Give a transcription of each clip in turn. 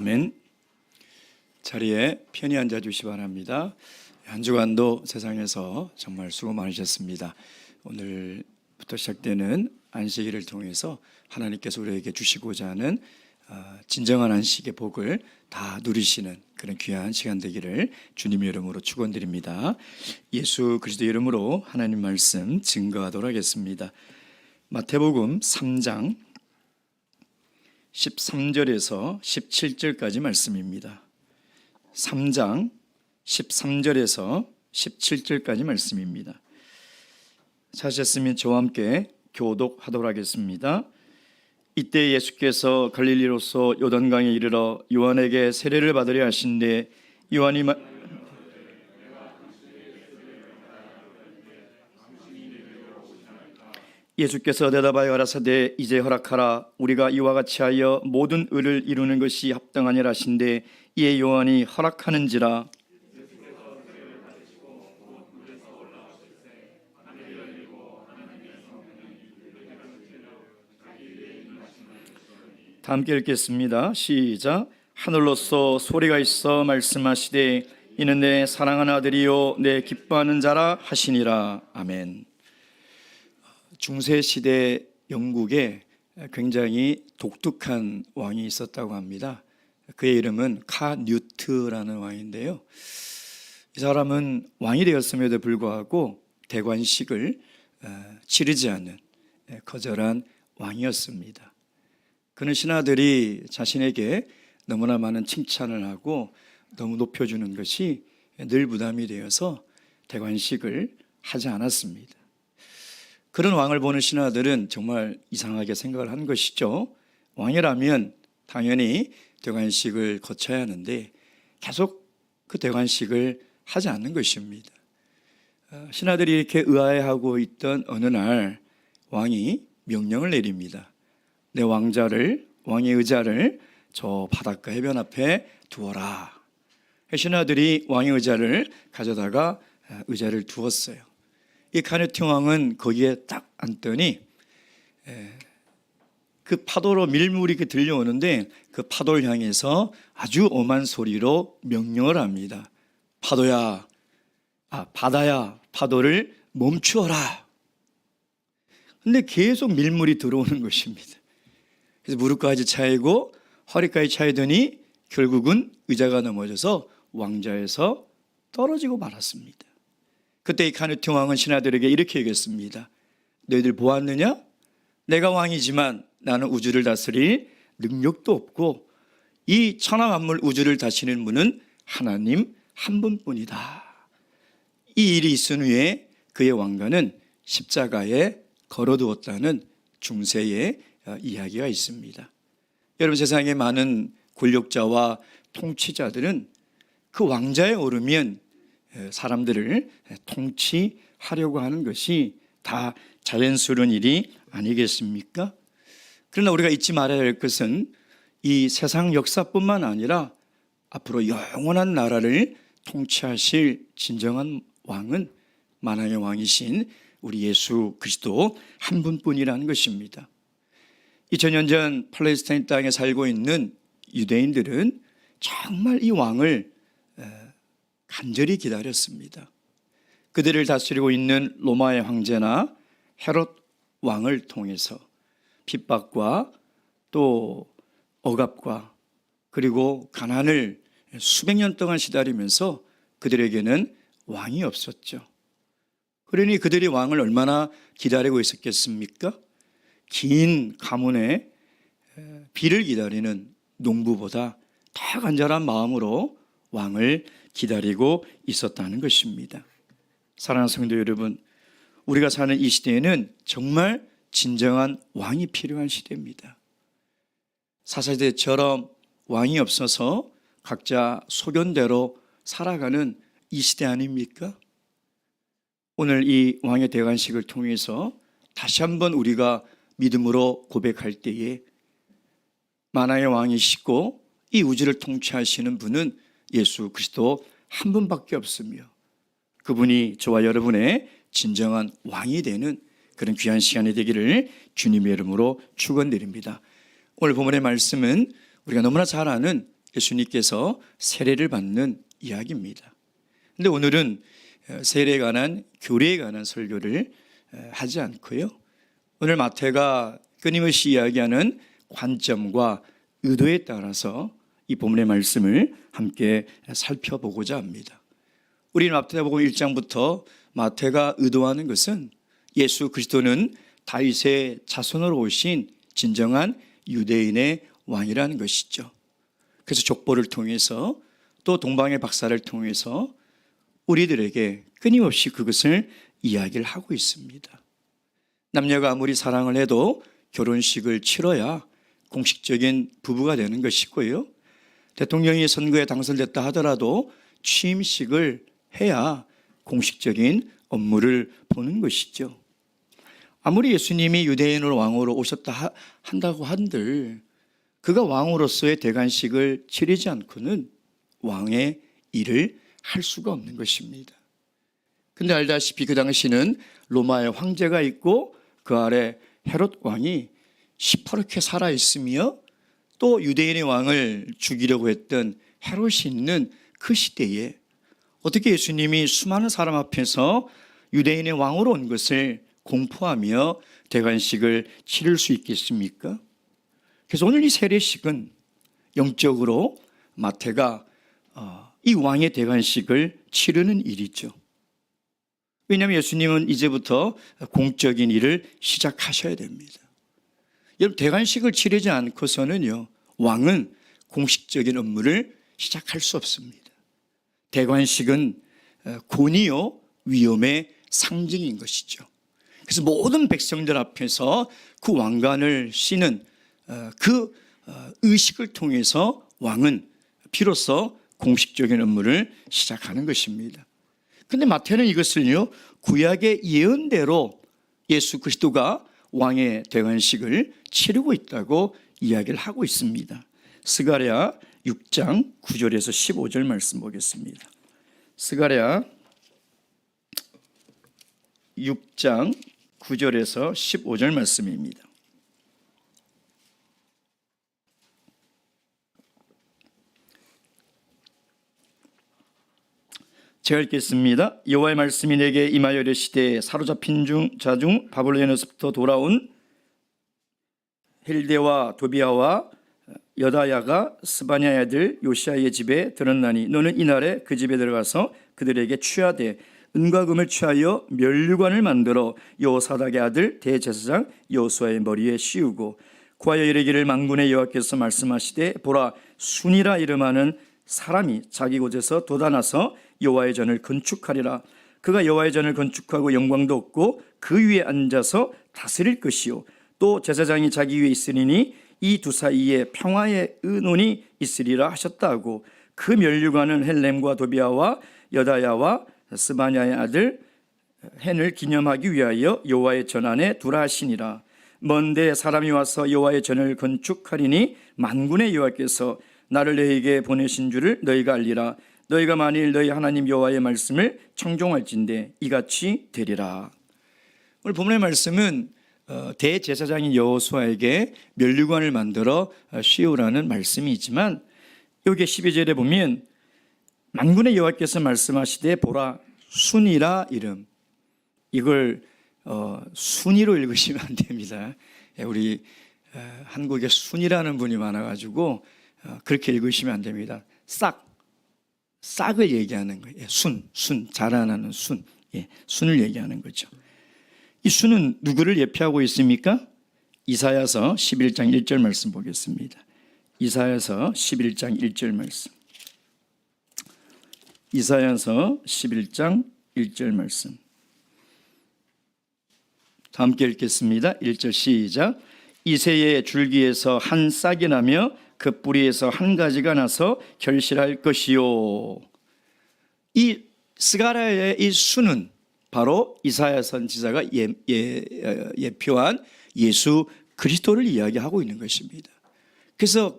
아멘. 자리에 편히 앉아 주시기 바랍니다. 한 주간도 세상에서 정말 수고 많으셨습니다. 오늘부터 시작되는 안식일을 통해서 하나님께서 우리에게 주시고자 하는 진정한 안식의 복을 다 누리시는 그런 귀한 시간 되기를 주님의 이름으로 축원드립니다. 예수 그리스도 이름으로 하나님 말씀 증거하도록 하겠습니다. 마태복음 3장 13절에서 17절까지 말씀입니다. 3장 13절에서 17절까지 말씀입니다. 찾으셨으면 저와 함께 교독하도록 하겠습니다. 이때 예수께서 갈릴리로서 요단강에 이르러 요한에게 세례를 받으려 하신대 요한이 예수께서 대답하여 가라사대 이제 허락하라. 우리가 이와 같이 하여 모든 의를 이루는 것이 합당하니라 하신대 이에 요한이 허락하는지라. 다 함께 읽겠습니다. 시작. 하늘로서 소리가 있어 말씀하시되 이는 내 사랑하는 아들이요 내 기뻐하는 자라 하시니라. 아멘. 중세시대 영국에 굉장히 독특한 왕이 있었다고 합니다. 그의 이름은 카뉴트라는 왕인데요. 이 사람은 왕이 되었음에도 불구하고 대관식을 치르지 않는 거절한 왕이었습니다. 그는 신하들이 자신에게 너무나 많은 칭찬을 하고 너무 높여주는 것이 늘 부담이 되어서 대관식을 하지 않았습니다. 그런 왕을 보는 신하들은 정말 이상하게 생각을 한 것이죠. 왕이라면 당연히 대관식을 거쳐야 하는데 계속 그 대관식을 하지 않는 것입니다. 신하들이 이렇게 의아해하고 있던 어느 날 왕이 명령을 내립니다. 내 왕의 의자를 저 바닷가 해변 앞에 두어라. 신하들이 왕의 의자를 가져다가 의자를 두었어요. 이 카뉴트 왕은 거기에 딱 앉더니 그 파도로 밀물이 들려오는데 그 파도를 향해서 아주 엄한 소리로 명령을 합니다. 바다야 파도를 멈추어라. 근데 계속 밀물이 들어오는 것입니다. 그래서 무릎까지 차이고 허리까지 차이더니 결국은 의자가 넘어져서 왕좌에서 떨어지고 말았습니다. 그때 이 카뉴트 왕은 신하들에게 이렇게 얘기했습니다. 너희들 보았느냐? 내가 왕이지만 나는 우주를 다스릴 능력도 없고 이 천하 만물 우주를 다스리는 분은 하나님 한 분뿐이다. 이 일이 있은 후에 그의 왕관은 십자가에 걸어두었다는 중세의 이야기가 있습니다. 여러분, 세상에 많은 권력자와 통치자들은 그 왕좌에 오르면 사람들을 통치하려고 하는 것이 다 자연스러운 일이 아니겠습니까? 그러나 우리가 잊지 말아야 할 것은 이 세상 역사뿐만 아니라 앞으로 영원한 나라를 통치하실 진정한 왕은 만왕의 왕이신 우리 예수 그리스도 한 분뿐이라는 것입니다. 2000년 전 팔레스타인 땅에 살고 있는 유대인들은 정말 이 왕을 간절히 기다렸습니다. 그들을 다스리고 있는 로마의 황제나 헤롯 왕을 통해서 핍박과 또 억압과 그리고 가난을 수백 년 동안 시달리면서 그들에게는 왕이 없었죠. 그러니 그들이 왕을 얼마나 기다리고 있었겠습니까? 긴 가문의 비를 기다리는 농부보다 더 간절한 마음으로 왕을 기다리고 있었다는 것입니다. 사랑하는 성도 여러분, 우리가 사는 이 시대에는 정말 진정한 왕이 필요한 시대입니다. 사사시대처럼 왕이 없어서 각자 소견대로 살아가는 이 시대 아닙니까? 오늘 이 왕의 대관식을 통해서 다시 한번 우리가 믿음으로 고백할 때에 만왕의 왕이시고 이 우주를 통치하시는 분은 예수 그리스도 한 분밖에 없으며 그분이 저와 여러분의 진정한 왕이 되는 그런 귀한 시간이 되기를 주님의 이름으로 축원드립니다. 오늘 본문의 말씀은 우리가 너무나 잘 아는 예수님께서 세례를 받는 이야기입니다. 근데 오늘은 세례에 관한 교리에 관한 설교를 하지 않고요. 오늘 마태가 끊임없이 이야기하는 관점과 의도에 따라서 이 본문의 말씀을 함께 살펴보고자 합니다. 우리는 마태복음 1장부터 마태가 의도하는 것은 예수 그리스도는 다윗의 자손으로 오신 진정한 유대인의 왕이라는 것이죠. 그래서 족보를 통해서 또 동방의 박사를 통해서 우리들에게 끊임없이 그것을 이야기를 하고 있습니다. 남녀가 아무리 사랑을 해도 결혼식을 치러야 공식적인 부부가 되는 것이고요. 대통령이 선거에 당선됐다 하더라도 취임식을 해야 공식적인 업무를 보는 것이죠. 아무리 예수님이 유대인으로 왕으로 오셨다 한다고 한들 그가 왕으로서의 대관식을 치르지 않고는 왕의 일을 할 수가 없는 것입니다. 근데 알다시피 그 당시는 로마의 황제가 있고 그 아래 헤롯 왕이 시퍼렇게 살아있으며 또 유대인의 왕을 죽이려고 했던 헤롯이 있는 그 시대에 어떻게 예수님이 수많은 사람 앞에서 유대인의 왕으로 온 것을 공포하며 대관식을 치를 수 있겠습니까? 그래서 오늘 이 세례식은 영적으로 마태가 이 왕의 대관식을 치르는 일이죠. 왜냐하면 예수님은 이제부터 공적인 일을 시작하셔야 됩니다. 여러분, 대관식을 치르지 않고서는요, 왕은 공식적인 업무를 시작할 수 없습니다. 대관식은 권위요, 위엄의 상징인 것이죠. 그래서 모든 백성들 앞에서 그 왕관을 씌는 그 의식을 통해서 왕은 비로소 공식적인 업무를 시작하는 것입니다. 그런데 마태는 이것을요, 구약의 예언대로 예수 그리스도가 왕의 대관식을 치르고 있다고 이야기를 하고 있습니다. 스가랴 6장 9절에서 15절 말씀 보겠습니다. 스가랴 6장 9절에서 15절 말씀입니다. 제가 읽겠습니다. 여호와의 말씀이 내게 임하여 이르시되 사로잡힌 자 중 바벨론에서부터 돌아온 헬데와 도비아와 여다야가 스바냐의 아들 요시아의 집에 들었나니 너는 이날에 그 집에 들어가서 그들에게 취하되 은과 금을 취하여 면류관을 만들어 여호사닥의 아들 대제사장 여호수아의 머리에 씌우고 구하여 이르기를 만군의 여호와께서 말씀하시되 보라 순이라 이름하는 사람이 자기 곳에서 돋아나서 여호와의 전을 건축하리라. 그가 여호와의 전을 건축하고 영광도 얻고 그 위에 앉아서 다스릴 것이요 또 제사장이 자기 위에 있으리니 이 두 사이에 평화의 의논이 있으리라 하셨다 하고 그 면류관은 헬렘과 도비아와 여다야와 스바냐의 아들 헨을 기념하기 위하여 여호와의 전 안에 두라 하시니라. 먼데 사람이 와서 여호와의 전을 건축하리니 만군의 여호와께서 나를 너희에게 보내신 줄을 너희가 알리라. 너희가 만일 너희 하나님 여호와의 말씀을 청종할진대 이같이 되리라. 오늘 본문의 말씀은 대제사장인 여호수아에게 면류관을 만들어 씌우라는 말씀이지만 여기 12절에 보면 만군의 여호와께서 말씀하시되 보라 순이라 이름, 이걸 순이로 읽으시면 안 됩니다. 우리 한국에 순이라는 분이 많아가지고 그렇게 읽으시면 안 됩니다. 싹을 얘기하는 거예요. 순 자라나는 순, 순을 얘기하는 거죠. 이 순은 누구를 예표하고 있습니까? 이사야서 11장 1절 말씀 보겠습니다. 이사야서 11장 1절 말씀. 이사야서 11장 1절 말씀. 다 함께 읽겠습니다. 1절 시작. 이새의 줄기에서 한 싹이 나며 그 뿌리에서 한 가지가 나서 결실할 것이요. 이 스가랴의 이 수는 바로 이사야 선지자가 예표한 예수 그리스도를 이야기하고 있는 것입니다. 그래서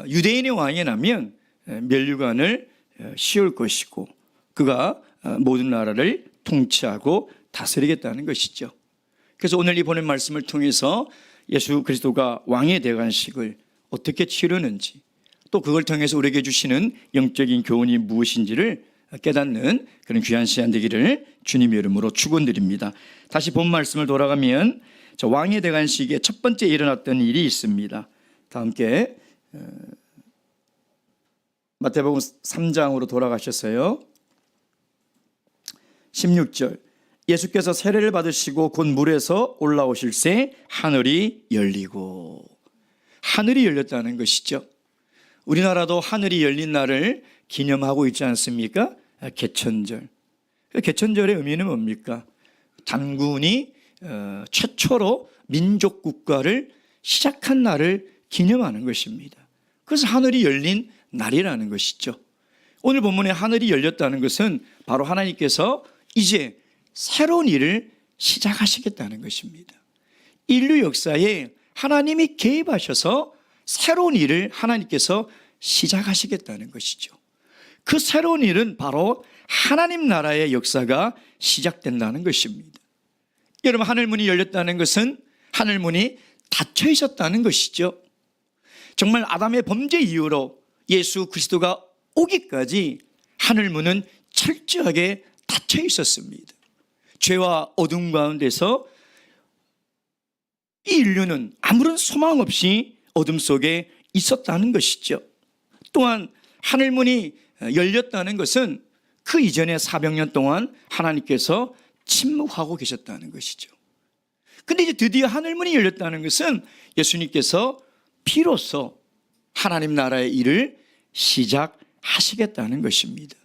유대인의 왕이 나면 면류관을 씌울 것이고 그가 모든 나라를 통치하고 다스리겠다는 것이죠. 그래서 오늘 이 보낸 말씀을 통해서 예수 그리스도가 왕의 대관식을 어떻게 치르는지 또 그걸 통해서 우리에게 주시는 영적인 교훈이 무엇인지를 깨닫는 그런 귀한 시간 되기를 주님의 이름으로 축원드립니다. 다시 본 말씀을 돌아가면 저 왕의 대관식에 첫 번째 일어났던 일이 있습니다. 다 함께 마태복음 3장으로 돌아가셨어요. 16절, 예수께서 세례를 받으시고 곧 물에서 올라오실새 하늘이 열리고. 하늘이 열렸다는 것이죠. 우리나라도 하늘이 열린 날을 기념하고 있지 않습니까? 개천절. 개천절의 의미는 뭡니까? 단군이 최초로 민족 국가를 시작한 날을 기념하는 것입니다. 그래서 하늘이 열린 날이라는 것이죠. 오늘 본문에 하늘이 열렸다는 것은 바로 하나님께서 이제 새로운 일을 시작하시겠다는 것입니다. 인류 역사에 하나님이 개입하셔서 새로운 일을 하나님께서 시작하시겠다는 것이죠. 그 새로운 일은 바로 하나님 나라의 역사가 시작된다는 것입니다. 여러분, 하늘문이 열렸다는 것은 하늘문이 닫혀 있었다는 것이죠. 정말 아담의 범죄 이후로 예수 그리스도가 오기까지 하늘문은 철저하게 닫혀 있었습니다. 죄와 어둠 가운데서 이 인류는 아무런 소망 없이 어둠 속에 있었다는 것이죠. 또한 하늘문이 열렸다는 것은 그 이전에 400년 동안 하나님께서 침묵하고 계셨다는 것이죠. 근데 이제 드디어 하늘문이 열렸다는 것은 예수님께서 비로소 하나님 나라의 일을 시작하시겠다는 것입니다.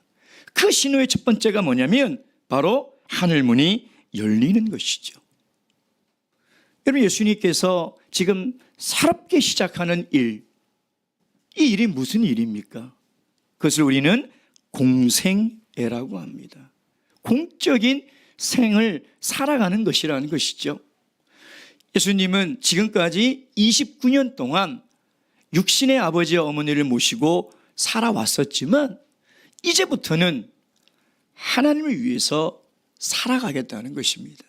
그 신호의 첫 번째가 뭐냐면 바로 하늘문이 열리는 것이죠. 여러분, 예수님께서 지금 새롭게 시작하는 일, 이 일이 무슨 일입니까? 그것을 우리는 공생애라고 합니다. 공적인 생을 살아가는 것이라는 것이죠. 예수님은 지금까지 29년 동안 육신의 아버지와 어머니를 모시고 살아왔었지만 이제부터는 하나님을 위해서 살아가겠다는 것입니다.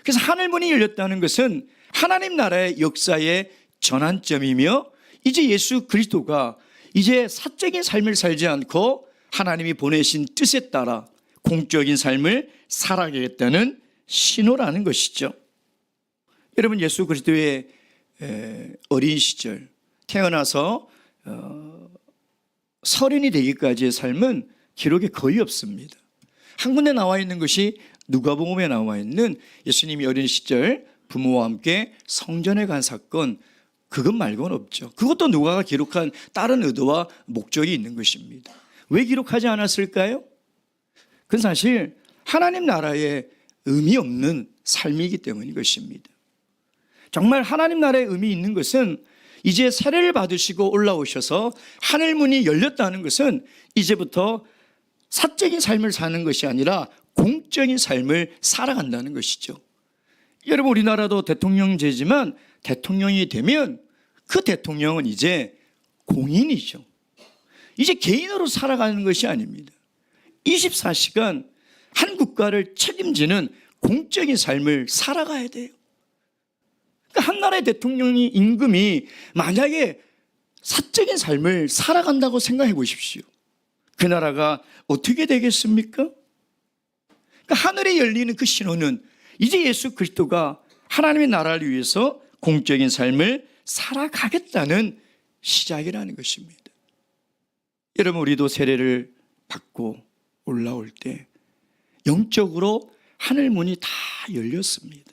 그래서 하늘문이 열렸다는 것은 하나님 나라의 역사의 전환점이며 이제 예수 그리스도가 이제 사적인 삶을 살지 않고 하나님이 보내신 뜻에 따라 공적인 삶을 살아가겠다는 신호라는 것이죠. 여러분, 예수 그리스도의 어린 시절 태어나서 서른이 되기까지의 삶은 기록에 거의 없습니다. 한 군데 나와 있는 것이 누가복음에 나와 있는 예수님이 어린 시절 부모와 함께 성전에 간 사건, 그것 말고는 없죠. 그것도 누가가 기록한 다른 의도와 목적이 있는 것입니다. 왜 기록하지 않았을까요? 그건 사실 하나님 나라에 의미 없는 삶이기 때문인 것입니다. 정말 하나님 나라에 의미 있는 것은 이제 세례를 받으시고 올라오셔서 하늘문이 열렸다는 것은 이제부터 사적인 삶을 사는 것이 아니라 공적인 삶을 살아간다는 것이죠. 여러분, 우리나라도 대통령제지만 대통령이 되면 그 대통령은 이제 공인이죠. 이제 개인으로 살아가는 것이 아닙니다. 24시간 한 국가를 책임지는 공적인 삶을 살아가야 돼요. 그러니까 한 나라의 대통령이 임금이 만약에 사적인 삶을 살아간다고 생각해 보십시오. 그 나라가 어떻게 되겠습니까? 그러니까 하늘에 열리는 그 신호는 이제 예수 그리스도가 하나님의 나라를 위해서 공적인 삶을 살아가겠다는 시작이라는 것입니다. 여러분, 우리도 세례를 받고 올라올 때 영적으로 하늘문이 다 열렸습니다.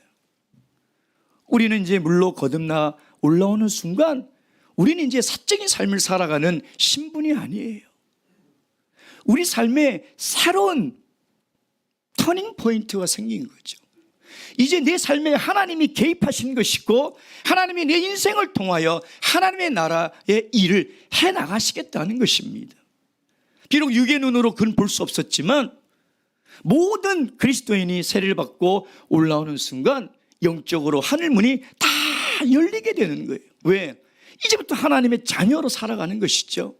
우리는 이제 물로 거듭나 올라오는 순간 우리는 이제 사적인 삶을 살아가는 신분이 아니에요. 우리 삶에 새로운 터닝 포인트가 생긴 거죠. 이제 내 삶에 하나님이 개입하신 것이고 하나님이 내 인생을 통하여 하나님의 나라의 일을 해나가시겠다는 것입니다. 비록 육의 눈으로 그건 볼 수 없었지만 모든 그리스도인이 세례를 받고 올라오는 순간 영적으로 하늘문이 다 열리게 되는 거예요. 왜? 이제부터 하나님의 자녀로 살아가는 것이죠.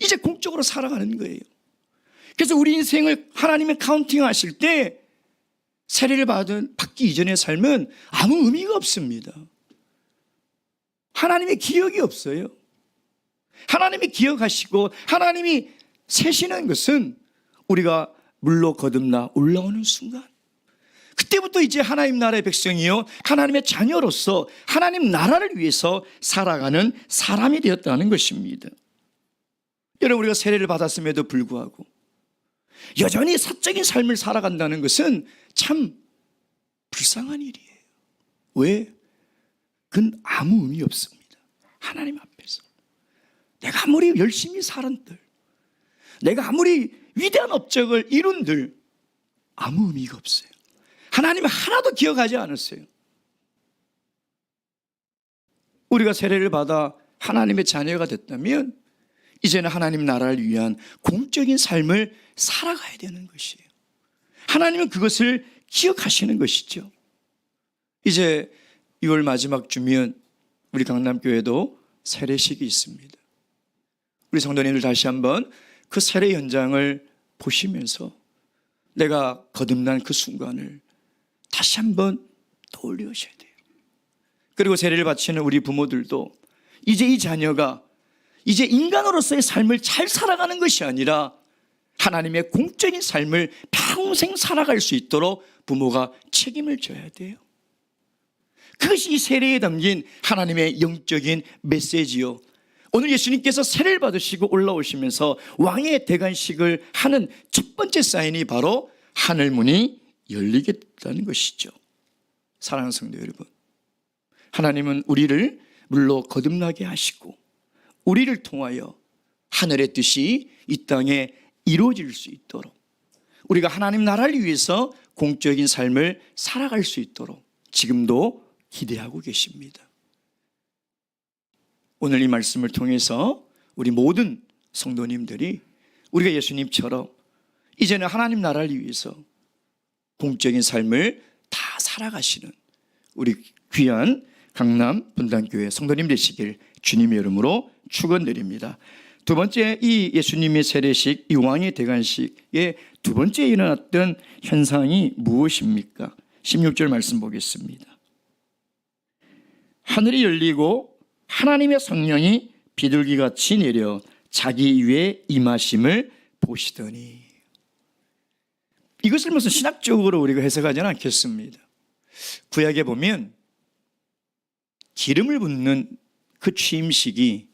이제 공적으로 살아가는 거예요. 그래서 우리 인생을 하나님의 카운팅 하실 때 세례를 받기 이전의 삶은 아무 의미가 없습니다. 하나님의 기억이 없어요. 하나님이 기억하시고 하나님이 세시는 것은 우리가 물로 거듭나 올라오는 순간, 그때부터 이제 하나님 나라의 백성이요 하나님의 자녀로서 하나님 나라를 위해서 살아가는 사람이 되었다는 것입니다. 여러분, 우리가 세례를 받았음에도 불구하고 여전히 사적인 삶을 살아간다는 것은 참 불쌍한 일이에요. 왜? 그건 아무 의미 없습니다. 하나님 앞에서 내가 아무리 열심히 살은들, 내가 아무리 위대한 업적을 이룬들 아무 의미가 없어요. 하나님은 하나도 기억하지 않았어요. 우리가 세례를 받아 하나님의 자녀가 됐다면 이제는 하나님 나라를 위한 공적인 삶을 살아가야 되는 것이에요. 하나님은 그것을 기억하시는 것이죠. 이제 6월 마지막 주면 우리 강남교회도 세례식이 있습니다. 우리 성도님들 다시 한번 그 세례 현장을 보시면서 내가 거듭난 그 순간을 다시 한번 떠올리셔야 돼요. 그리고 세례를 바치는 우리 부모들도 이제 이 자녀가 이제 인간으로서의 삶을 잘 살아가는 것이 아니라 하나님의 공적인 삶을 평생 살아갈 수 있도록 부모가 책임을 져야 돼요. 그것이 이 세례에 담긴 하나님의 영적인 메시지요. 오늘 예수님께서 세례를 받으시고 올라오시면서 왕의 대관식을 하는 첫 번째 사인이 바로 하늘문이 열리겠다는 것이죠. 사랑하는 성도 여러분, 하나님은 우리를 물로 거듭나게 하시고 우리를 통하여 하늘의 뜻이 이 땅에 이루어질 수 있도록, 우리가 하나님 나라를 위해서 공적인 삶을 살아갈 수 있도록 지금도 기대하고 계십니다. 오늘 이 말씀을 통해서 우리 모든 성도님들이 우리가 예수님처럼 이제는 하나님 나라를 위해서 공적인 삶을 다 살아가시는 우리 귀한 강남 분당교회 성도님 되시길 주님의 이름으로 축원드립니다. 두 번째, 이 예수님의 세례식, 이 왕의 대관식의 두 번째 일어났던 현상이 무엇입니까? 16절 말씀 보겠습니다. 하늘이 열리고 하나님의 성령이 비둘기같이 내려 자기 위에 임하심을 보시더니, 이것을 무슨 신학적으로 우리가 해석하지는 않겠습니다. 구약에 보면 기름을 붓는 그 취임식이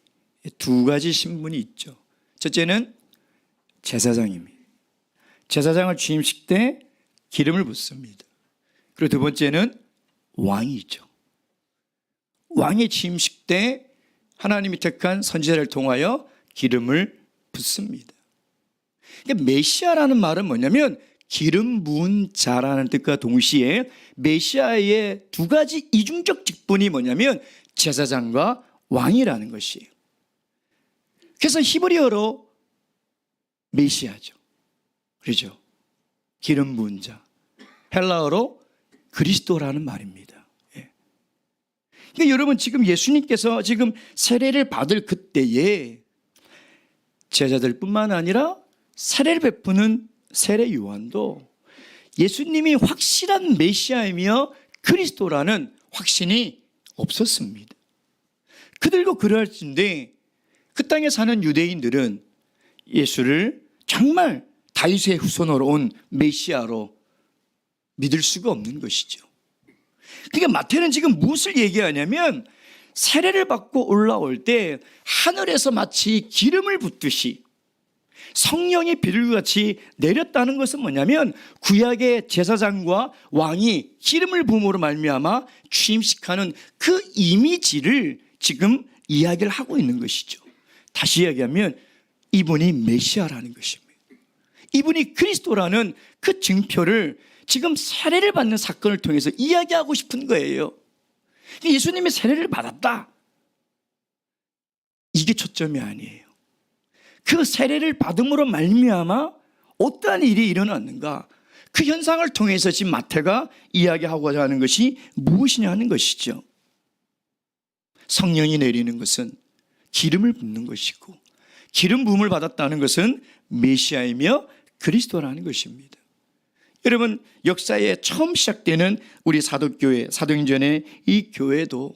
두 가지 신분이 있죠. 첫째는 제사장입니다. 제사장을 취임식 때 기름을 붓습니다. 그리고 두 번째는 왕이죠. 왕의 취임식 때 하나님이 택한 선지자를 통하여 기름을 붓습니다. 그러니까 메시아라는 말은 뭐냐면 기름 부은 자라는 뜻과 동시에 메시아의 두 가지 이중적 직분이 뭐냐면 제사장과 왕이라는 것이에요. 그래서 히브리어로 메시아죠. 그렇죠? 기름 부은 자. 헬라어로 그리스도라는 말입니다. 예. 그러니까 여러분, 지금 예수님께서 지금 세례를 받을 그때에 제자들뿐만 아니라 세례를 베푸는 세례 요한도 예수님이 확실한 메시아이며 그리스도라는 확신이 없었습니다. 그들도 그럴진데 그 땅에 사는 유대인들은 예수를 정말 다윗의 후손으로 온 메시아로 믿을 수가 없는 것이죠. 그러니까 마태는 지금 무엇을 얘기하냐면 세례를 받고 올라올 때 하늘에서 마치 기름을 붓듯이 성령의 비둘기같이 내렸다는 것은 뭐냐면 구약의 제사장과 왕이 기름을 부음으로 말미암아 취임식하는 그 이미지를 지금 이야기를 하고 있는 것이죠. 다시 이야기하면 이분이 메시아라는 것입니다. 이분이 그리스도라는 그 증표를 지금 세례를 받는 사건을 통해서 이야기하고 싶은 거예요. 예수님이 세례를 받았다, 이게 초점이 아니에요. 그 세례를 받음으로 말미암아 어떠한 일이 일어났는가, 그 현상을 통해서 지금 마태가 이야기하고자 하는 것이 무엇이냐 하는 것이죠. 성령이 내리는 것은 기름을 붓는 것이고, 기름 부음을 받았다는 것은 메시아이며 그리스도라는 것입니다. 여러분, 역사에 처음 시작되는 우리 사도교회, 사도행전의 이 교회도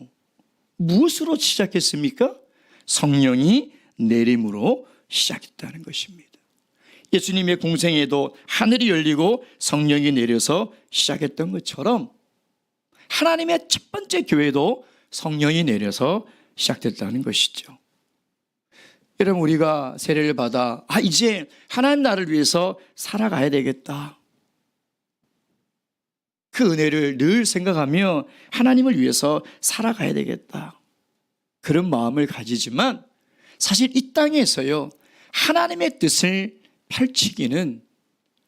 무엇으로 시작했습니까? 성령이 내림으로 시작했다는 것입니다. 예수님의 공생애도 하늘이 열리고 성령이 내려서 시작했던 것처럼 하나님의 첫 번째 교회도 성령이 내려서 시작됐다는 것이죠. 여러분, 우리가 세례를 받아 이제 하나님 나라를 위해서 살아가야 되겠다, 그 은혜를 늘 생각하며 하나님을 위해서 살아가야 되겠다, 그런 마음을 가지지만 사실 이 땅에서요 하나님의 뜻을 펼치기는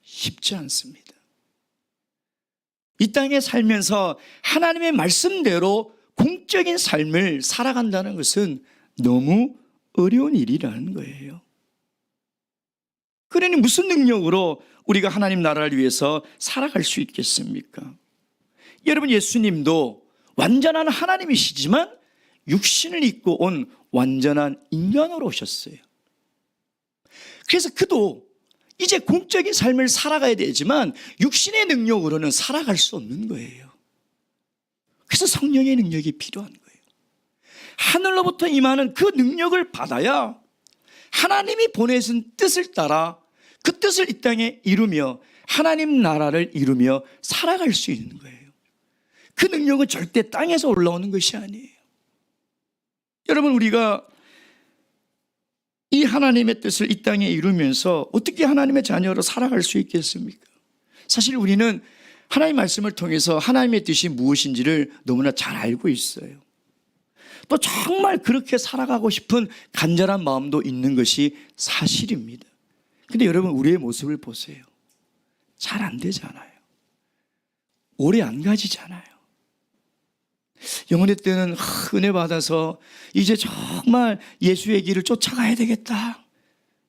쉽지 않습니다. 이 땅에 살면서 하나님의 말씀대로 공적인 삶을 살아간다는 것은 너무 어려운 일이라는 거예요. 그러니 무슨 능력으로 우리가 하나님 나라를 위해서 살아갈 수 있겠습니까? 여러분, 예수님도 완전한 하나님이시지만 육신을 입고 온 완전한 인간으로 오셨어요. 그래서 그도 이제 공적인 삶을 살아가야 되지만 육신의 능력으로는 살아갈 수 없는 거예요. 그래서 성령의 능력이 필요한 거예요. 하늘로부터 임하는 그 능력을 받아야 하나님이 보내신 뜻을 따라 그 뜻을 이 땅에 이루며 하나님 나라를 이루며 살아갈 수 있는 거예요. 그 능력은 절대 땅에서 올라오는 것이 아니에요. 여러분, 우리가 이 하나님의 뜻을 이 땅에 이루면서 어떻게 하나님의 자녀로 살아갈 수 있겠습니까? 사실 우리는 하나님의 말씀을 통해서 하나님의 뜻이 무엇인지를 너무나 잘 알고 있어요. 또 정말 그렇게 살아가고 싶은 간절한 마음도 있는 것이 사실입니다. 근데 여러분, 우리의 모습을 보세요. 잘 안 되잖아요. 오래 안 가지잖아요. 영혼의 때는 은혜 받아서 이제 정말 예수의 길을 쫓아가야 되겠다,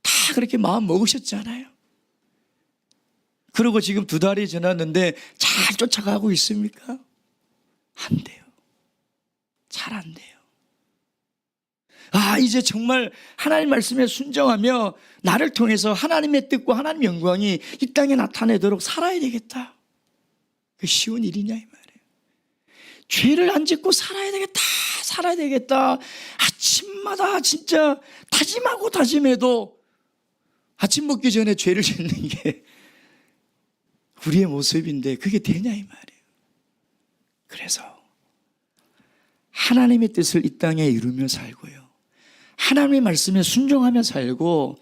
다 그렇게 마음 먹으셨잖아요. 그리고 지금 2달이 지났는데 잘 쫓아가고 있습니까? 안 돼요. 잘 안 돼요. 이제 정말 하나님 말씀에 순종하며 나를 통해서 하나님의 뜻과 하나님 영광이 이 땅에 나타내도록 살아야 되겠다. 그 쉬운 일이냐 이 말이에요. 죄를 안 짓고 살아야 되겠다. 아침마다 진짜 다짐하고 다짐해도 아침 먹기 전에 죄를 짓는 게 우리의 모습인데 그게 되냐 이 말이에요. 그래서 하나님의 뜻을 이 땅에 이루며 살고요, 하나님의 말씀에 순종하며 살고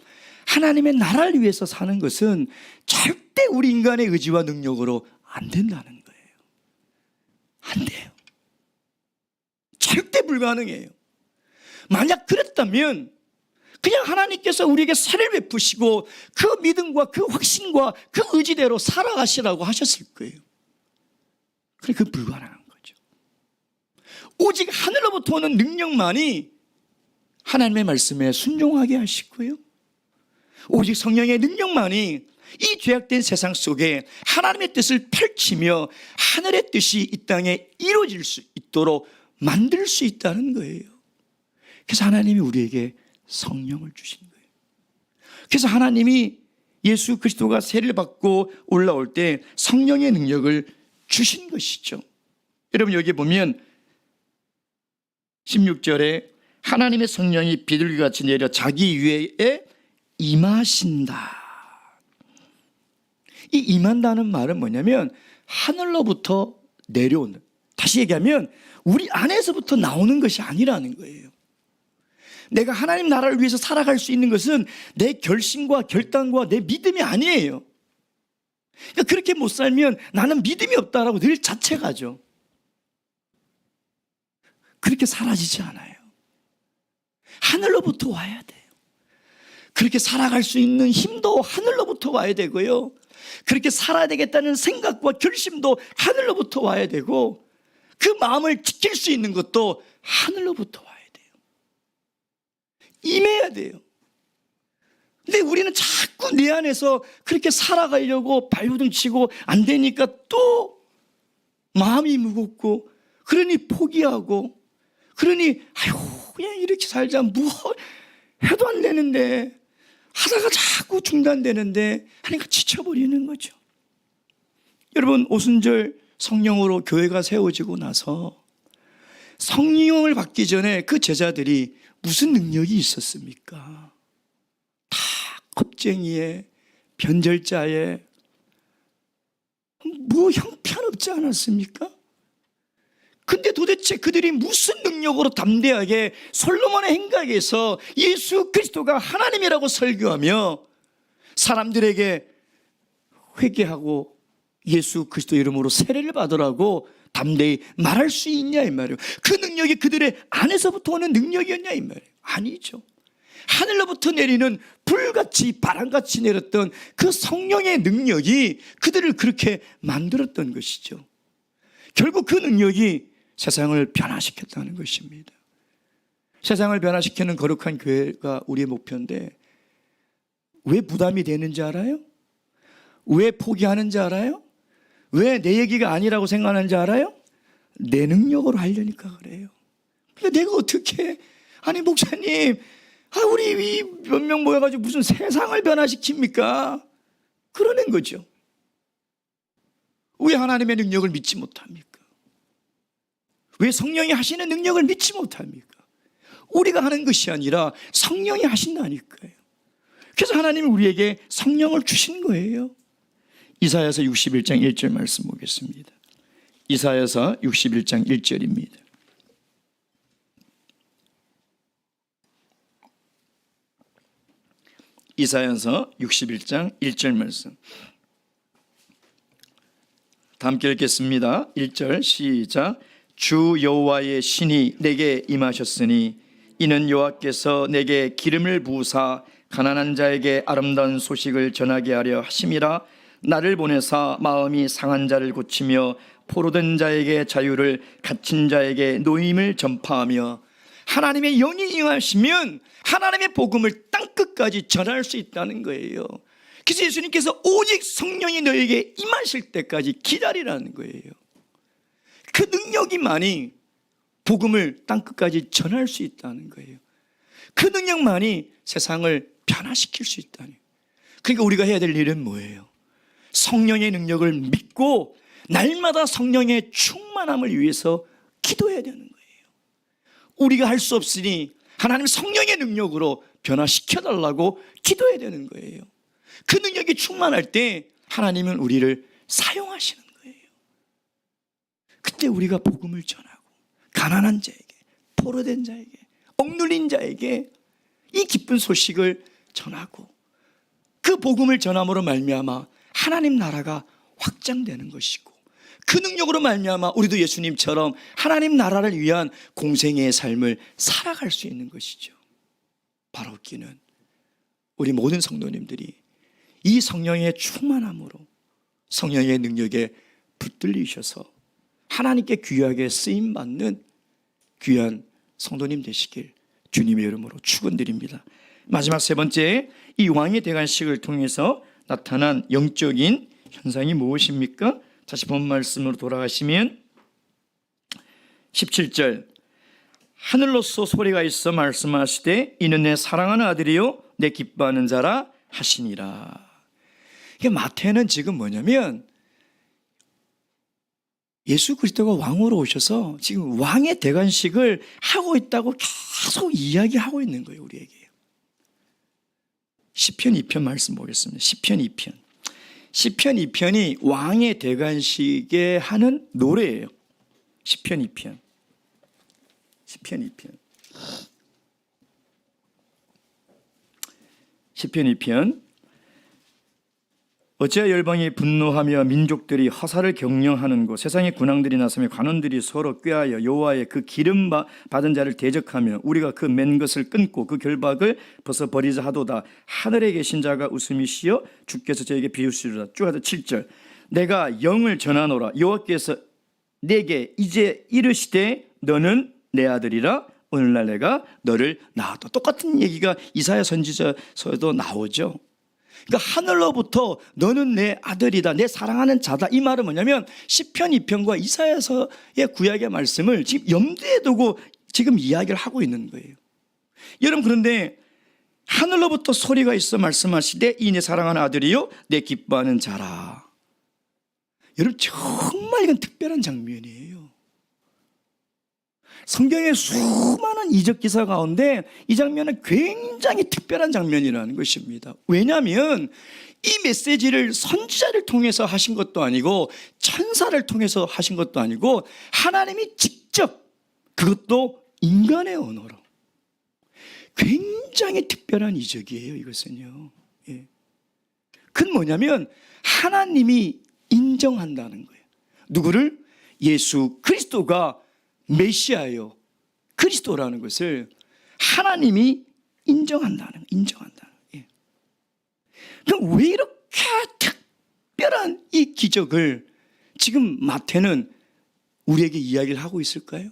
하나님의 나라를 위해서 사는 것은 절대 우리 인간의 의지와 능력으로 안 된다는 거예요. 안 돼요. 절대 불가능해요. 만약 그랬다면 그냥 하나님께서 우리에게 세례를 베푸시고 그 믿음과 그 확신과 그 의지대로 살아가시라고 하셨을 거예요. 그래, 그건 불가능한 거죠. 오직 하늘로부터 오는 능력만이 하나님의 말씀에 순종하게 하시고요, 오직 성령의 능력만이 이 죄악된 세상 속에 하나님의 뜻을 펼치며 하늘의 뜻이 이 땅에 이루어질 수 있도록 만들 수 있다는 거예요. 그래서 하나님이 우리에게 성령을 주신 거예요. 그래서 하나님이 예수 그리스도가 세례를 받고 올라올 때 성령의 능력을 주신 것이죠. 여러분, 여기 보면 16절에 하나님의 성령이 비둘기같이 내려 자기 위에 임하신다. 이 임한다는 말은 뭐냐면 하늘로부터 내려오는, 다시 얘기하면 우리 안에서부터 나오는 것이 아니라는 거예요. 내가 하나님 나라를 위해서 살아갈 수 있는 것은 내 결심과 결단과 내 믿음이 아니에요. 그러니까 그렇게 못 살면 나는 믿음이 없다라고 늘 자책하죠. 그렇게 사라지지 않아요. 하늘로부터 와야 돼요. 그렇게 살아갈 수 있는 힘도 하늘로부터 와야 되고요, 그렇게 살아야 되겠다는 생각과 결심도 하늘로부터 와야 되고, 그 마음을 지킬 수 있는 것도 하늘로부터 와야 돼요. 임해야 돼요. 근데 우리는 자꾸 내 안에서 그렇게 살아가려고 발부둥치고 안 되니까 또 마음이 무겁고, 그러니 포기하고, 그러니 그냥 이렇게 살자, 뭐 해도 안 되는데, 하다가 자꾸 중단되는데 하니까 지쳐버리는 거죠. 여러분, 오순절 성령으로 교회가 세워지고 나서 성령을 받기 전에 그 제자들이 무슨 능력이 있었습니까? 다 겁쟁이에 변절자에 뭐 형편없지 않았습니까? 근데 도대체 그들이 무슨 능력으로 담대하게 솔로몬의 행각에서 예수 그리스도가 하나님이라고 설교하며 사람들에게 회개하고 예수 그리스도 이름으로 세례를 받으라고 담대히 말할 수 있냐 이 말이에요. 그 능력이 그들의 안에서부터 오는 능력이었냐 이 말이에요. 아니죠. 하늘로부터 내리는 불같이 바람같이 내렸던 그 성령의 능력이 그들을 그렇게 만들었던 것이죠. 결국 그 능력이 세상을 변화시켰다는 것입니다. 세상을 변화시키는 거룩한 교회가 우리의 목표인데 왜 부담이 되는지 알아요? 왜 포기하는지 알아요? 왜 내 얘기가 아니라고 생각하는지 알아요? 내 능력으로 하려니까 그래요. 근데 내가 어떻게, 아니 목사님, 우리 몇 명 모여가지고 무슨 세상을 변화시킵니까? 그러는 거죠. 왜 하나님의 능력을 믿지 못합니까? 왜 성령이 하시는 능력을 믿지 못합니까? 우리가 하는 것이 아니라 성령이 하신다니까요. 그래서 하나님이 우리에게 성령을 주신 거예요. 이사야서 61장 1절 말씀 보겠습니다. 이사야서 61장 1절입니다. 이사야서 61장 1절 말씀 다 함께 읽겠습니다. 1절 시작. 주 여호와의 신이 내게 임하셨으니 이는 여호와께서 내게 기름을 부으사 가난한 자에게 아름다운 소식을 전하게 하려 하심이라. 나를 보내사 마음이 상한 자를 고치며 포로된 자에게 자유를, 갇힌 자에게 노임을 전파하며. 하나님의 영이 임하시면 하나님의 복음을 땅끝까지 전할 수 있다는 거예요. 그래서 예수님께서 오직 성령이 너에게 임하실 때까지 기다리라는 거예요. 그 능력이만이 복음을 땅끝까지 전할 수 있다는 거예요. 그 능력만이 세상을 변화시킬 수 있다는. 그러니까 우리가 해야 될 일은 뭐예요? 성령의 능력을 믿고 날마다 성령의 충만함을 위해서 기도해야 되는 거예요. 우리가 할 수 없으니 하나님 성령의 능력으로 변화시켜달라고 기도해야 되는 거예요. 그 능력이 충만할 때 하나님은 우리를 사용하시는 거예요. 그때 우리가 복음을 전하고 가난한 자에게, 포로된 자에게, 억눌린 자에게 이 기쁜 소식을 전하고 그 복음을 전함으로 말미암아 하나님 나라가 확장되는 것이고 그 능력으로 말미암아 우리도 예수님처럼 하나님 나라를 위한 공생애의 삶을 살아갈 수 있는 것이죠. 바로 웃기는 우리 모든 성도님들이 이 성령의 충만함으로 성령의 능력에 붙들리셔서 하나님께 귀하게 쓰임받는 귀한 성도님 되시길 주님의 이름으로 축원드립니다. 마지막 세 번째, 이 왕의 대관식을 통해서 나타난 영적인 현상이 무엇입니까? 다시 본 말씀으로 돌아가시면 17절 하늘로서 소리가 있어 말씀하시되 이는 내 사랑하는 아들이요 내 기뻐하는 자라 하시니라. 이게 마태는 지금 뭐냐면 예수 그리스도가 왕으로 오셔서 지금 왕의 대관식을 하고 있다고 계속 이야기하고 있는 거예요. 우리에게. 시편 2편 말씀 보겠습니다. 시편 2편. 시편 2편이 왕의 대관식에 하는 노래예요. 시편 2편. 시편 2편. 시편 2편. 어찌하여 열방이 분노하며 민족들이 허사를 경영하는 곳, 세상의 군왕들이 나서며 관원들이 서로 꾀하여 여호와의 그 기름 받은 자를 대적하며 우리가 그 맨 것을 끊고 그 결박을 벗어버리자 하도다. 하늘에 계신 자가 웃음이시여 주께서 저에게 비우시리로다. 쭉 하다 7절 내가 영을 전하노라. 여호와께서 내게 이제 이르시되 너는 내 아들이라. 오늘날 내가 너를 낳았다. 똑같은 얘기가 이사야 선지자서에도 나오죠. 그러니까 하늘로부터 너는 내 아들이다, 내 사랑하는 자다. 이 말은 뭐냐면 시편 2편과 이사야서의 구약의 말씀을 지금 염두에 두고 지금 이야기를 하고 있는 거예요. 여러분, 그런데 하늘로부터 소리가 있어 말씀하시되 이 내 사랑하는 아들이요 내 기뻐하는 자라. 여러분, 정말 이건 특별한 장면이에요. 성경의 수많은 이적 기사 가운데 이 장면은 굉장히 특별한 장면이라는 것입니다. 왜냐하면 이 메시지를 선지자를 통해서 하신 것도 아니고 천사를 통해서 하신 것도 아니고 하나님이 직접, 그것도 인간의 언어로, 굉장히 특별한 이적이에요. 이것은요. 예. 그건 뭐냐면 하나님이 인정한다는 거예요. 누구를? 예수 그리스도가 메시아요, 그리스도라는 것을 하나님이 인정한다는 예. 그럼 왜 이렇게 특별한 이 기적을 지금 마태는 우리에게 이야기를 하고 있을까요?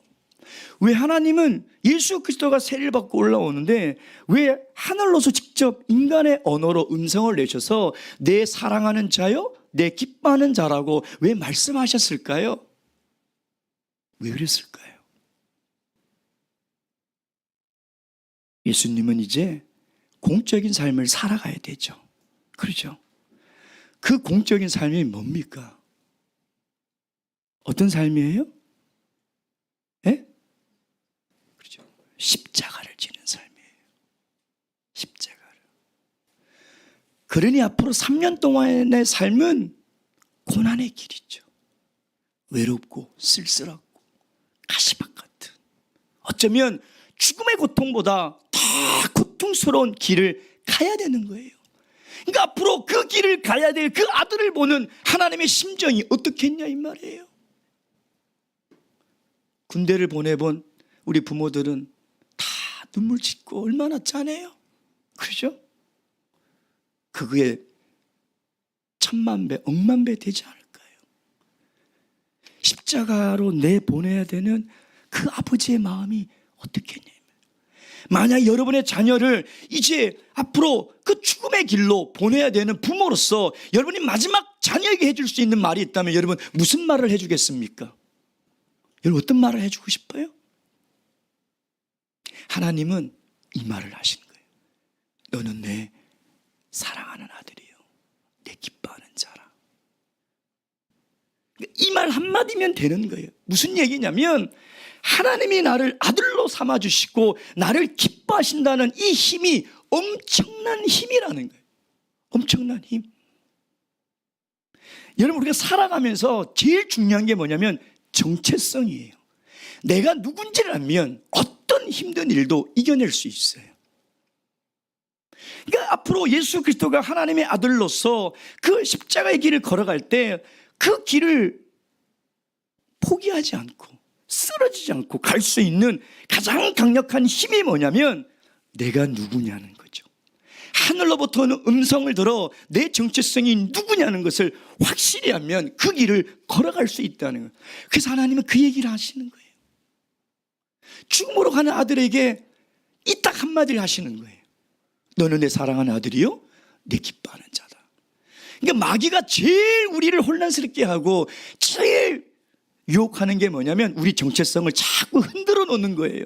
왜 하나님은 예수 그리스도가 세례를 받고 올라오는데 왜 하늘로서 직접 인간의 언어로 음성을 내셔서 내 사랑하는 자요, 내 기뻐하는 자라고 왜 말씀하셨을까요? 왜 그랬을까요? 예수님은 이제 공적인 삶을 살아가야 되죠. 그렇죠? 그 공적인 삶이 뭡니까? 어떤 삶이에요? 예? 그렇죠. 십자가를 지는 삶이에요. 십자가를. 그러니 앞으로 3년 동안의 삶은 고난의 길이죠. 외롭고 쓸쓸하고 가시밭 같은, 어쩌면 죽음의 고통보다 더 고통스러운 길을 가야 되는 거예요. 그러니까 앞으로 그 길을 가야 될 그 아들을 보는 하나님의 심정이 어떻겠냐 이 말이에요. 군대를 보내본 우리 부모들은 다 눈물 짓고 얼마나 짠해요. 그렇죠? 그게 10,000,000배, 억만 배 되지 않을까요? 십자가로 내보내야 되는 그 아버지의 마음이 어떻겠냐. 만약 여러분의 자녀를 이제 앞으로 그 죽음의 길로 보내야 되는 부모로서 여러분이 마지막 자녀에게 해줄 수 있는 말이 있다면 여러분 무슨 말을 해주겠습니까? 여러분 어떤 말을 해주고 싶어요? 하나님은 이 말을 하시는 거예요. 너는 내 사랑하는 아들이요, 내 기뻐하는 자라. 이 말 한마디면 되는 거예요. 무슨 얘기냐면 하나님이 나를 아들로 삼아주시고 나를 기뻐하신다는 이 힘이 엄청난 힘이라는 거예요. 엄청난 힘. 여러분 우리가 살아가면서 제일 중요한 게 뭐냐면 정체성이에요. 내가 누군지를 알면 어떤 힘든 일도 이겨낼 수 있어요. 그러니까 앞으로 예수 그리스도가 하나님의 아들로서 그 십자가의 길을 걸어갈 때 그 길을 포기하지 않고 쓰러지지 않고 갈 수 있는 가장 강력한 힘이 뭐냐면 내가 누구냐는 거죠. 하늘로부터 오는 음성을 들어 내 정체성이 누구냐는 것을 확실히 하면 그 길을 걸어갈 수 있다는 거예요. 그래서 하나님은 그 얘기를 하시는 거예요. 죽음으로 가는 아들에게 이 딱 한마디를 하시는 거예요. 너는 내 사랑하는 아들이요, 내 기뻐하는 자다. 그러니까 마귀가 제일 우리를 혼란스럽게 하고 제일 유혹하는 게 뭐냐면 우리 정체성을 자꾸 흔들어 놓는 거예요.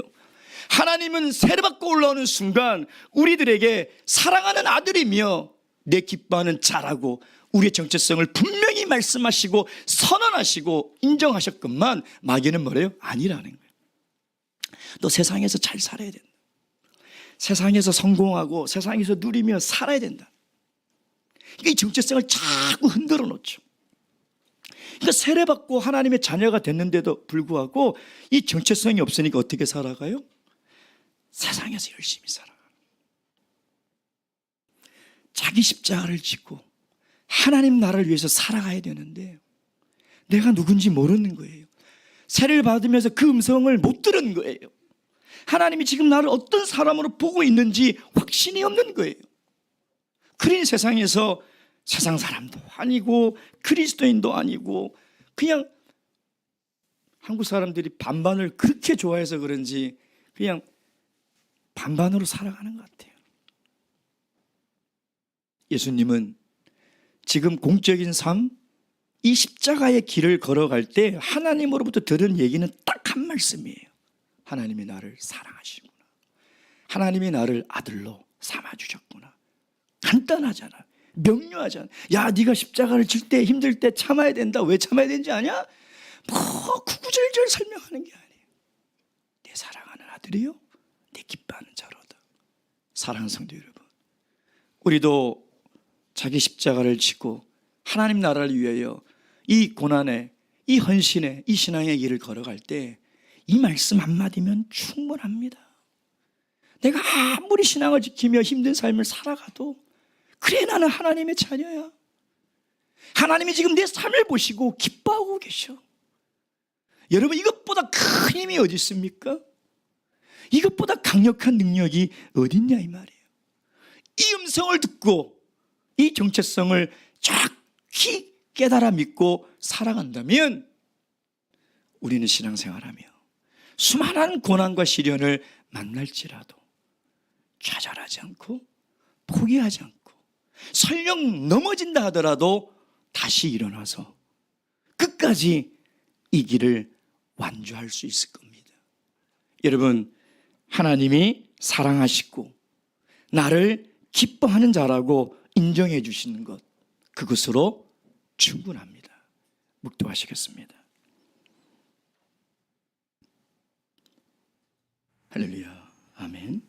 하나님은 세례받고 올라오는 순간 우리들에게 사랑하는 아들이며 내 기뻐하는 자라고 우리의 정체성을 분명히 말씀하시고 선언하시고 인정하셨건만 마귀는 뭐래요? 아니라는 거예요. 너 세상에서 잘 살아야 된다. 세상에서 성공하고 세상에서 누리며 살아야 된다. 그러니까 이 정체성을 자꾸 흔들어 놓죠. 그러니까 세례받고 하나님의 자녀가 됐는데도 불구하고 이 정체성이 없으니까 어떻게 살아가요? 세상에서 열심히 살아가요. 자기 십자가를 짓고 하나님 나라를 위해서 살아가야 되는데 내가 누군지 모르는 거예요. 세례를 받으면서 그 음성을 못 들은 거예요. 하나님이 지금 나를 어떤 사람으로 보고 있는지 확신이 없는 거예요. 그러니 세상에서 세상 사람도 아니고 그리스도인도 아니고 그냥 한국 사람들이 반반을 그렇게 좋아해서 그런지 그냥 반반으로 살아가는 것 같아요. 예수님은 지금 공적인 삶, 이 십자가의 길을 걸어갈 때 하나님으로부터 들은 얘기는 딱 한 말씀이에요. 하나님이 나를 사랑하시구나. 하나님이 나를 아들로 삼아주셨구나. 간단하잖아. 명료하잖아. 야, 네가 십자가를 질 때 힘들 때 참아야 된다. 왜 참아야 되는지 아냐? 뭐 구구절절 설명하는 게 아니에요. 사랑하는 아들이요 내 기뻐하는 자로다. 사랑하는 성도 여러분, 우리도 자기 십자가를 지고 하나님 나라를 위하여 이 고난에, 이 헌신에, 이 신앙의 길을 걸어갈 때 이 말씀 한마디면 충분합니다. 내가 아무리 신앙을 지키며 힘든 삶을 살아가도 그래 나는 하나님의 자녀야. 하나님이 지금 내 삶을 보시고 기뻐하고 계셔. 여러분, 이것보다 큰 힘이 어디 있습니까? 이것보다 강력한 능력이 어딨냐 이 말이에요. 이 음성을 듣고 이 정체성을 정확히 깨달아 믿고 살아간다면 우리는 신앙생활하며 수많은 고난과 시련을 만날지라도 좌절하지 않고 포기하지 않고 설령 넘어진다 하더라도 다시 일어나서 끝까지 이 길을 완주할 수 있을 겁니다. 여러분, 하나님이 사랑하시고 나를 기뻐하는 자라고 인정해 주시는 것, 그것으로 충분합니다. 묵도하시겠습니다. 할렐루야. 아멘.